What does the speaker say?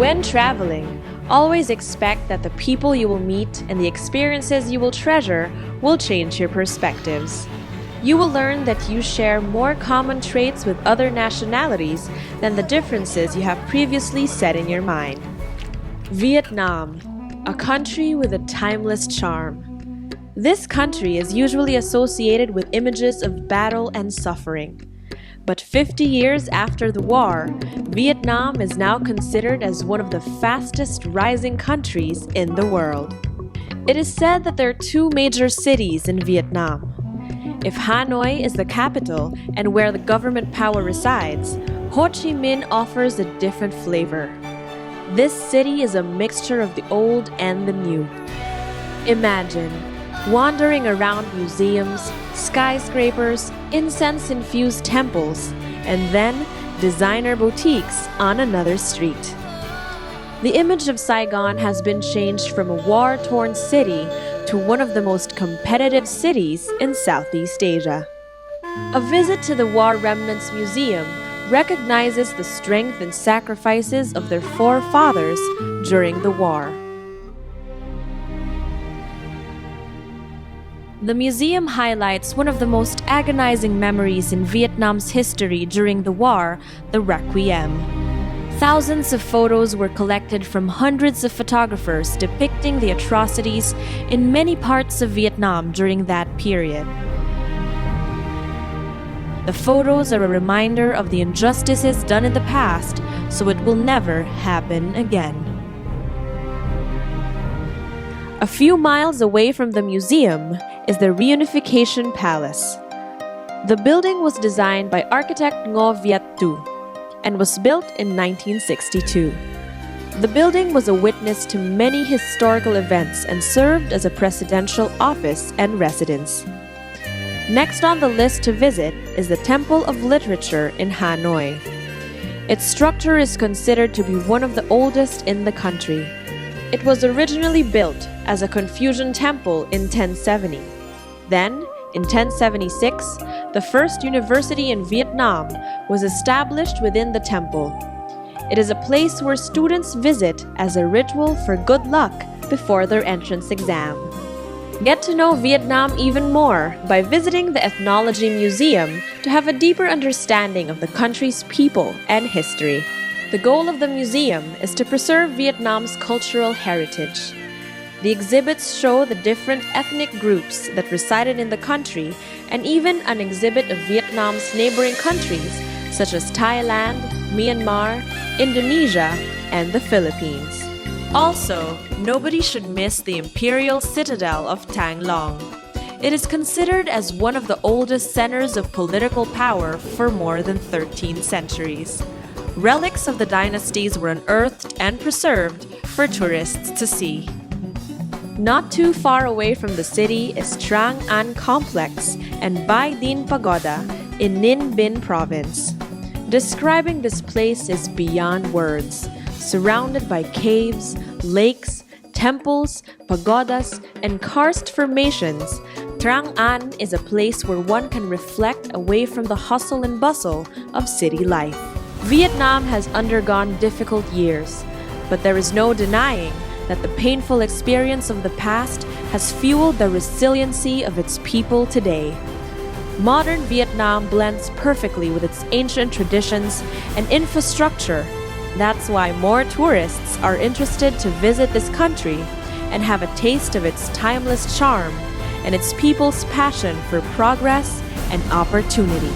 When traveling, always expect that the people you will meet and the experiences you will treasure will change your perspectives. You will learn that you share more common traits with other nationalities than the differences you have previously set in your mind. Vietnam, a country with a timeless charm. This country is usually associated with images of battle and suffering. But 50 years after the war, Vietnam is now considered as one of the fastest rising countries in the world. It is said that there are two major cities in Vietnam. If Hanoi is the capital and where the government power resides, Ho Chi Minh offers a different flavor. This city is a mixture of the old and the new. Imagine wandering around museums, skyscrapers, incense-infused temples, and then designer boutiques on another street. The image of Saigon has been changed from a war-torn city to one of the most competitive cities in Southeast Asia. A visit to the War Remnants Museum recognizes the strength and sacrifices of their forefathers during the war. The museum highlights one of the most agonizing memories in Vietnam's history during the war, the Requiem. Thousands of photos were collected from hundreds of photographers depicting the atrocities in many parts of Vietnam during that period. The photos are a reminder of the injustices done in the past, so it will never happen again. A few miles away from the museum is the Reunification Palace. The building was designed by architect Ngo Viet Tu and was built in 1962. The building was a witness to many historical events and served as a presidential office and residence. Next on the list to visit is the Temple of Literature in Hanoi. Its structure is considered to be one of the oldest in the country. It was originally built as a Confucian temple in 1070. Then, in 1076, the first university in Vietnam was established within the temple. It is a place where students visit as a ritual for good luck before their entrance exam. Get to know Vietnam even more by visiting the Ethnology Museum to have a deeper understanding of the country's people and history. The goal of the museum is to preserve Vietnam's cultural heritage. The exhibits show the different ethnic groups that resided in the country and even an exhibit of Vietnam's neighboring countries such as Thailand, Myanmar, Indonesia, and the Philippines. Also, nobody should miss the Imperial Citadel of Tang. It is considered as one of the oldest centers of political power for more than 13 centuries. Relics of the dynasties were unearthed and preserved for tourists to see. Not too far away from the city is Trang An Complex and Bai Din Pagoda in Ninh Binh province. Describing this place is beyond words. Surrounded by caves, lakes, temples, pagodas, and karst formations, Trang An is a place where one can reflect away from the hustle and bustle of city life. Vietnam has undergone difficult years, but there is no denying that the painful experience of the past has fueled the resiliency of its people today. Modern Vietnam blends perfectly with its ancient traditions and infrastructure. That's why more tourists are interested to visit this country and have a taste of its timeless charm and its people's passion for progress and opportunity.